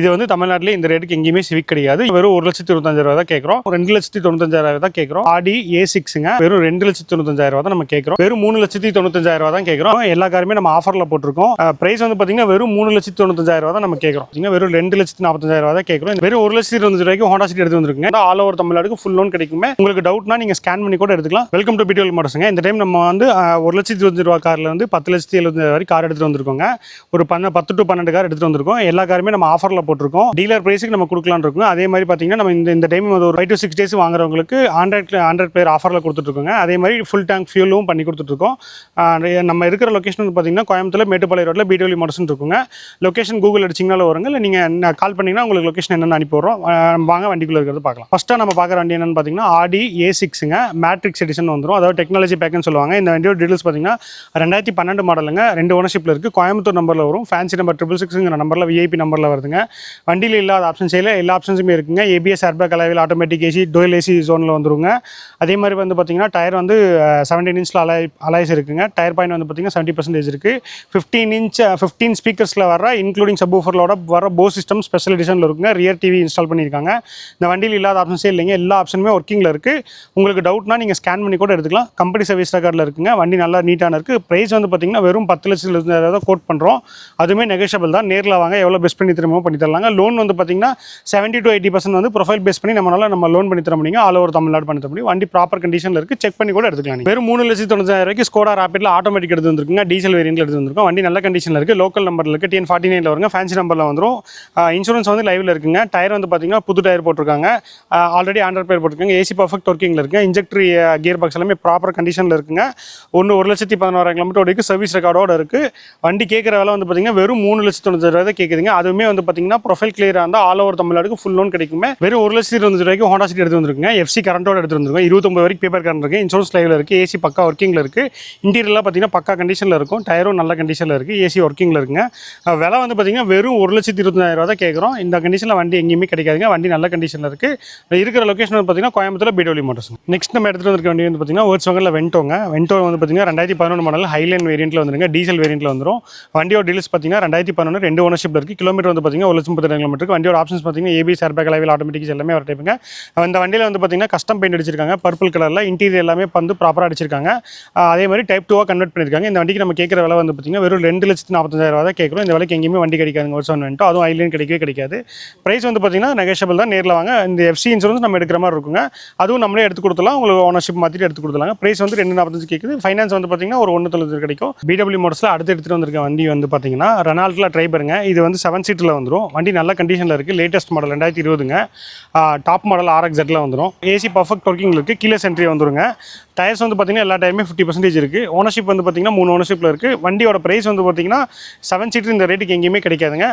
இது வந்து தமிழ்நாட்டிலே இந்த ரேட்டுக்கு எங்கேயுமே சிவிக் கிடையாது. வெறும் 1,25,000 தான் கேட்குறோம். 2,95,000 தான் கேட்குறோம். ஆடி A6ங்க வெறும் 2,95,000 தான் நம்ம கேட்குறோம். வெறும் 3,95,000 தான் கேட்குறோம். எல்லா காருமே நம்ம ஆஃபரில் போட்டிருக்கோம். பிரைஸ் வந்து பார்த்தீங்கன்னா வெறும் 3,95,000 தான் நம்ம கேட்குறோம். வெறும் 2,45,000 தான் கேட்குறோம். வெறும் 1,25,000 ஹோண்டா சிட்டி எடுத்து வந்துருக்குங்க. ஆல் ஓவர் தமிழ்நாடுக்கு ஃபுல் லோன் கிடைக்குமே. உங்களுக்கு டவுட்னா நீங்கள் ஸ்கேன் பண்ணி கூட எடுத்துக்கலாம். வெல்கம் டு பிடிஎல் மோட்டர்ஸ்ங்க. இந்த டைம் நம்ம வந்து 1,25,000 காரில் வந்து 10,70,000 வரை கார் எடுத்துகிட்டு வந்திருக்கோங்க. ஒரு 10 to 12 கார் எடுத்துகிட்டு வந்திருக்கோம். எல்லா காருமே நம்ம ஆஃபரில் போட்டிருக்கோம். டீலர் பிரைஸுக்கு நம்ம கொடுக்கலான்னு இருக்கோம். அதே மாதிரி பார்த்தீங்கன்னா நம்ம இந்த டைம் ஒரு 5 to 6 days வாங்குறவங்களுக்கு 100 பேர் ஆஃபரில் கொடுத்துட்ருக்கோங்க. அதே மாதிரி ஃபுல் டேங்க் ஃபியூலும் பண்ணி கொடுத்துட்ருக்கோம். நம்ம இருக்கிற லொக்கேஷன் வந்து பார்த்தீங்கன்னா கோயம்புத்தூர் மேட்டுப்பாளையம் ரோட்டில் பிடபிள்யூ மோட்டர்ஸ் இருக்குங்க. லொக்கேஷன் கூகுள் அடிச்சிங்கனாலும் வருங்க. இல்லை நீங்கள் கால் பண்ணிங்கன்னா உங்களுக்கு லொக்கேஷன் என்னென்னு அனுப்பி விட்றோம். வாங்க வண்டிக்குள்ளே இருக்கிறது பார்க்கலாம். ஃபஸ்ட்டாக நம்ம பார்க்குற வண்டி என்னென்னு பார்த்தீங்கன்னா ஆடி A6ங்க மேட்ரிக்ஸ் எடிஷன் வந்துடும். அதாவது டெக்னாலஜி பேக்குன்னு சொல்லுவாங்க. இந்த வண்டியோட டீடைல்ஸ் பார்த்தீங்கன்னா 2012 மாடலுங்க. 2 ஓனர்ஷிப்பில் இருக்குது. கோயம்புத்தூர் நம்பரில் வரும். ஃபேன்சி நம்பர் 666 நம்பரில் விஐபி நம்பரில் வருதுங்க. வண்டியில் இல்லாத ஆப்ஷன்ஸ் எல்லா ஆப்ஷன்ஸுமே இருக்குங்க. ஏபிஎஸ் ஏர்பேக் அலாயில் ஆட்டோமேட்டிக் ஏசி டோயல் ஏசி ஜோனில் வந்துருங்க. அதே மாதிரி வந்து பார்த்தீங்கன்னா டயர் வந்து 17 இன்ச்சில் அலாய்ஸ் இருக்குங்க. டயர் பாயிண்ட் வந்து பார்த்தீங்கன்னா 70% இருக்குது. 15 ஸ்பீக்கர்ஸில் வர இன்க்ளூடிங் சப்வூஃபரோட வர போஸ் சிஸ்டம் ஸ்பெஷல் எடிஷனில் இருக்குங்க. ரியர் டிவி இன்ஸ்டால் பண்ணியிருக்காங்க. இந்த வண்டியில் இல்லாத ஆப்ஷன்ஸே இல்லைங்க. எல்லா ஆப்ஷனுமே ஒர்க்கிங்கில் இருக்குது. உங்களுக்கு டவுட்னா நீங்கள் ஸ்கேன் பண்ணி கூட எடுத்துக்கலாம். கம்பெனி சர்வீஸ் ரெக்கார்டில் இருக்குங்க. வண்டி நல்லா நீட்டான இருக்குது. ப்ரைஸ் வந்து பார்த்தீங்கன்னா வெறும் 10,00,000 தான் கோட் பண்ணுறோம். அதுவுமே நெகோஷியபிள் தான். நேரில் வாங்க எவ்வளோ பெஸ்ட் பண்ணி திரும்ப பண்ணி தரலாங்க. லோன் வந்து பார்த்தீங்கன்னா 70 to 80% வந்து ப்ரொஃபைல் பேஸ் பண்ணி நம்ம லோன் பண்ணி தர முடியும். ஆல் ஓவர் தமிழ்நாடு பண்ணி தர முடியும். வண்டி ப்ராப்பர் கண்டிஷனில் இருக்குது. செக் பண்ணி கூட எடுத்துக்கலாம். வெறும் 3,90,000 ஸ்கோடா ராபிட்ல ஆட்டோமேட்டிக் எடுத்து வந்துருக்குங்க. டீசல் வேரியன்ட்ல எடுத்து வந்திருக்கும். வண்டி நல்ல கண்டிஷனில் இருக்குது. லோக்கல் நம்பரில் இருக்குது. TN49 வருங்க. ஃபேன்சி நம்பரில் வந்துடும். இன்சூரன்ஸ் வந்து லைவில் இருக்குங்க. டயர் வந்து பார்த்தீங்கன்னா புது டயர் போட்டிருக்காங்க. ஆல்ரெடி 100 பேர் போட்டிருக்காங்க. ஏசி பர்ஃபெக்ட் ஒர்க்கிங்கில் இருக்குது. இன்ஜெக்டர் கியர் பாக்ஸ் எல்லாமே ப்ராப்பர் கண்டிஷனில் இருக்குங்க. 1,11,000 கிலோமீட்டர் ஓடிக்கு சர்வீஸ் ரெக்கார்டோட இருக்குது. வண்டி கேட்குற விலை வந்து பார்த்தீங்கன்னா வெறும் 3,90,000 கேட்குதுங்க. அதுவுமே வந்து பார்த்தீங்கன்னா ப்ரொஃபைல் கிளியராக இருந்தால் ஆல் ஓவர் தமிழ்நாடுக்கு ஃபுல் லோன் கிடைக்குமே. வெறும் 1,25,000 ஹோண்டா சிட்டி எடுத்து வந்துருக்குங்க. எஃப்சி கரண்டோட எடுத்து வந்துருக்கோம். 29 வரைக்கும் பேப்பர் கரண்ட் இருக்குது. இன்சூரன்ஸ் லைவில் இருக்குது. ஏசி பக்கா ஒர்க்கிங்கில் இருக்குது. இன்டீரியர்லாம் பார்த்தீங்கன்னா பக்கா கண்டிஷனில் இருக்கும். டயரும் நல்ல கண்டிஷனில் இருக்குது. ஏசி ஒர்க்கிங்கில் இருக்குங்க. விலை வந்து பார்த்தீங்கன்னா வெறும் 1,25,000 தான் கேட்குறோம். இந்த கண்டிஷனில் வண்டி எங்கேயுமே கிடைக்காதுங்க. வண்டி நல்ல கண்டிஷனில் இருக்குது. இருக்கிற லொக்கேஷன் வந்து பார்த்தீங்கன்னா கோயம்புத்தூர் பிடபிள்யூ மோட்டர்ஸ். நெக்ஸ்ட் நம்ம எடுத்துகிட்டு வந்திருக்க வண்டி வந்து பார்த்தீங்கன்னா Volkswagenல வென்டோங்க. வென்டோ வந்து பார்த்தீங்கன்னா 2011 மாடல் ஹைலைன் வேரியன்ட்டில் வந்துருங்க. டீசல் வேரியன்ட்டில் வந்துடும். வண்டியோட டீல்ஸ் பார்த்தீங்கன்னா 2011 2 ஓனர்ஷிப்பில் இருக்குது. கிலோமீட்டர் வந்து பார்த்தீங்கன்னா 1,32,000 கிலோமீட்டருக்கு. வண்டியோட ஆப்ஷன்ஸ் பார்த்தீங்கன்னா ஏபிஎஸ் ஏர்பேக் அலாயில் ஆட்டோமேட்டிக் எல்லாமே வர டைப்புங்க. இந்த வண்டியில் வந்து பார்த்தீங்கன்னா கஸ்டம் பெயிண்ட் அடிச்சிருக்காங்க. பர்பிள் கலரில் இன்டீரியர் எல்லாமே வந்து ப்ராப்பராக அடிச்சிருக்காங்க. அதே மாதிரி டைப் 2 கன்வெர்ட் பண்ணியிருக்காங்க. இந்த வண்டிக்கு நம்ம கேட்குற விலை வந்து பார்த்தீங்கன்னா வெறும் 2,40,000 தான் கேட்குறோம். இந்த விலைக்கு எங்கேயுமே வண்டி கிடைக்காதுங்க. Volkswagen வென்டோ அதுவும் ஹைலைன் கிடைக்கவே கிடைக்காது. ப்ரைஸ் வந்து பார்த்தீங்கன்னா நெகோஷியபிள் தான். நேரில் வாங்க. இந்த எஃப்சி இன்சூரன்ஸ் நம்ம எடுக்கிற மாதிரி இருக்குங்க. அதுவும் நம்மளே எடுத்து கொடுத்துலாம். உங்களுக்கு ஓனர்ஷிப் மாற்றிட்டு எடுத்து கொடுத்துலாங்க. ப்ரைஸ் வந்து 2,45 கேட்குது. ஃபைனான்ஸ் வந்து பார்த்தீங்கன்னா ஒரு 1,90 கிடைக்கும். பிடபிள்யூ மோட்டர்ஸில் அடுத்து எடுத்துகிட்டு வந்திருக்க வண்டி வந்து பார்த்தீங்கன்னா ரெனால்ட்டில் ட்ரைபருங்க. இது வந்து 7 சீட்டில் வந்துடும். வண்டி நல்ல கண்டிஷனில் இருக்குது. லேட்டஸ்ட் மாடல் 2020ங்க. டாப் மாடல் RX-Z வந்துடும். ஏசி பர்ஃபெக்ட் ஒர்க்கிங் இருக்குது. கீழே சென்ட்ரி வந்துருங்க. டயர்ஸ் வந்து பார்த்தீங்கன்னா எல்லா டயருமே 50% இருக்குது. ஓனர்ஷிப் வந்து பார்த்தீங்கன்னா 3 ஓனர்ஷிப்பில் இருக்குது. வண்டியோட ப்ரைஸ் வந்து பார்த்தீங்கன்னா 7 சீட்டர் இந்த ரேட்டுக்கு எங்கேயுமே கிடைக்காதுங்க.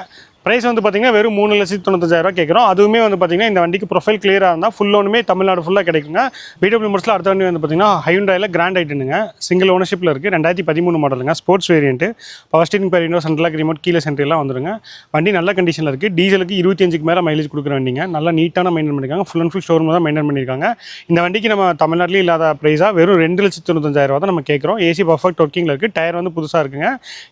ப்ரைஸ் வந்து பார்த்தீங்கன்னா வெறும் 3,90,000 கேட்குறோம். அதுவுமே வந்து பார்த்தீங்கன்னா இந்த வண்டிக்கு ப்ரொஃபைல் கிளியராக இருந்தால் ஃபுல் லோனுமே தமிழ்நாடு ஃபுல்லாக கிடைக்குங்க. பிடபிள்யூ மோட்டர்ஸில் அடுத்த வண்டி வந்து பார்த்தீங்கன்னா ஹையுண்டாயில் கிராண்ட் ஐட்டனுங்க. சிங்கிள் ஓனர்ஷிப்பில் இருக்குது. 2013 மாடலுங்க. Sports variant. Power steering power window central remote கீழே சென்ட்ரிலாம் வந்துருங்க. வண்டி நல்ல கண்டிஷனில் இருக்குது. டீசலுக்கு 25க்கு மேலே மைலேஜ் கொடுக்குற வண்டிங்க. நல்லா நீட்டான மெயின்டைன் பண்ணியிருக்காங்க. ஃபுல் அண்ட் ஃபுல் ஷோரூம் தான் மெயின்டைன் பண்ணியிருக்காங்க. இந்த வண்டிக்கு நம்ம தமிழ்நாட்டிலே இல்லாத ப்ரைஸாக வெறும் 2,95,000 தான் நம்ம கேட்குறோம். ஏசி பர்ஃபெக்ட் ஒர்க்கிங்கில் இருக்குது. டயர் வந்து புதுசாக இருக்குங்க.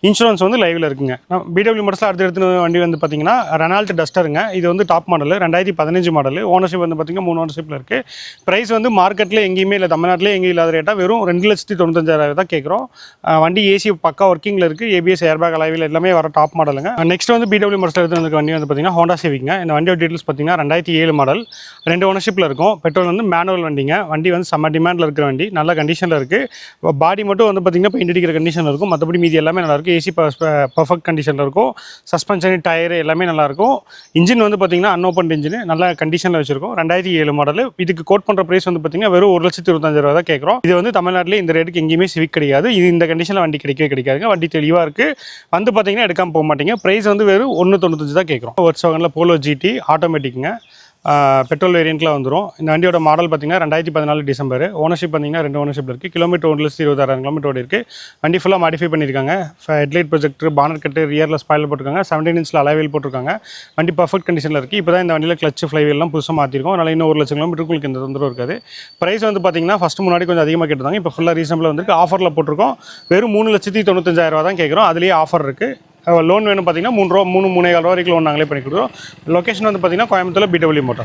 இன்சூரன்ஸ் வந்து லைவில் இருக்குங்க. பிடபிள்யூ மோட்டர்ஸில் அடுத்து எடுத்து வண்டி வந்து பார்த்தீங்கன்னா ரெனால்ட் டஸ்டருங்க. இது வந்து டாப் மாடல் 2015 மாடல். ஓனர்ஷிப் வந்து பார்த்தீங்கன்னா 3 ஓனர்ஷிப்பில் இருக்குது. ப்ரைஸ் வந்து மார்க்கெட்டில் எங்கேயுமே இல்லை, தமிழ்நாட்டிலே எங்கேயும் இல்லாத ரேட்டாக வெறும் 2,95,000 தான் கேட்குறோம். வண்டி ஏசி பக்கா ஒர்க்கிங்கில் இருக்குது. ஏபிஎஸ் ஏர்பேக் அலாயில் எல்லாமே வர டாப் மாடலுங்க. நெக்ஸ்ட் வந்து பிடபிள்யூ மோட்டர்ஸ் எடுத்து வந்திருக்க வண்டி வந்து பார்த்தீங்கன்னா ஹோண்டா சிவிக்ங்க. இந்த வண்டியோட டீட்டெயில்ஸ் பார்த்தீங்கன்னா 2007 மாடல் 2 ஓனர்ஷிப்பில் இருக்கும். பெட்ரோல் வந்து மேனுவல் வண்டிங்க. வண்டி வந்து செம்ம டிமாண்டில் இருக்கிற வண்டி. நல்ல கண்டிஷனில் இருக்குது. பாடி மட்டும் வந்து பார்த்தீங்கன்னா பெயிண்ட் அடிக்கிற கண்டிஷனில் இருக்கும். மற்றபடி மீதி எல்லாமே நல்லாயிருக்கும். ஏசி பர்ஃபெக்ட் கண்டிஷனில் இருக்கும். சஸ்பென்ஷன் டயர் எல்லாமே நல்லாயிருக்கும். இன்ஜின் வந்து பார்த்தீங்கன்னா அன்ஓப்பன் இன்ஜின் நல்ல கண்டிஷனில் வச்சிருக்கோம். 2007 மாடல். இதுக்கு கோட் பண்ணுற ப்ரைஸ் வந்து பார்த்தீங்கன்னா வெறும் 1,25,000 தான் கேட்குறோம். இது வந்து தமிழ்நாட்டிலே இந்த ரேட்டுக்கு எங்கேயுமே சிவிக் கிடையாது. இது இந்த கண்டிஷனில் வண்டி கிடைக்கவே கிடைக்காதுங்க. வண்டி தெளிவாக இருக்குது. வந்து பார்த்தீங்கன்னா எடுக்காமல் போக மாட்டீங்க. ப்ரைஸ் வந்து வெறும் 1,95 தான் கேட்குறோம். Volkswagenல போலோ GT ஆட்டோமேட்டிக்குங்க. பெட்ரோல் வேரியண்ட்டில் வந்துடும். இந்த வண்டியோட மாடல் பார்த்தீங்கன்னா 2014 டிசம்பர். ஓனர்ஷிப் பார்த்தீங்கன்னா 2 ஓனர்ஷிப் இருக்குது. கிலோமீட்டர் 1,26,000 கிலோமீட்டர் இருக்குது. வண்டி ஃபுல்லாக மாடிஃபை பண்ணியிருக்காங்க. ஹெட்லைட் ப்ரொஜெக்டர், பானர் கட்டு, ரியரில் ஸ்பாயில் போட்டிருக்காங்க. 17 இன்ச்சில் அலாய்வீல் போட்டிருக்காங்க. வண்டி பர்ஃபெக்ட் கண்டிஷனில் இருக்குது. இப்போ தான் இந்த வண்டியில் கிளச் ஃப்ளைவீல்லாம் புதுசாக மாற்றிருக்கோம். அதனால் இன்னும் 1,00,000 கிலோமீட்டருக்கு உங்களுக்கு இந்த தொந்தரவு இருக்காது. ப்ரைஸ் வந்து பார்த்தீங்கன்னா ஃபஸ்ட்டு முன்னாடி கொஞ்சம் அதிகமாக கேட்டிருந்தாங்க. இப்போ ஃபுல்லாக ரீசனபிளாக வந்துருக்கு. ஆஃபரில் போட்டிருக்கோம். வெறும் 3,95,000 தான் கேட்குறோம். அதுலேயே ஆஃபர் இருக்குது. லோன் வேணும் பார்த்தீங்கன்னா 3 ரூபா 3 3.25 ரூபா வரைக்கும் லோன் நாங்களே பண்ணி கொடுக்குறோம். லொக்கேஷன் வந்து பார்த்தீங்கன்னா கோயம்புத்தூர் BW மோட்டார்ஸ்.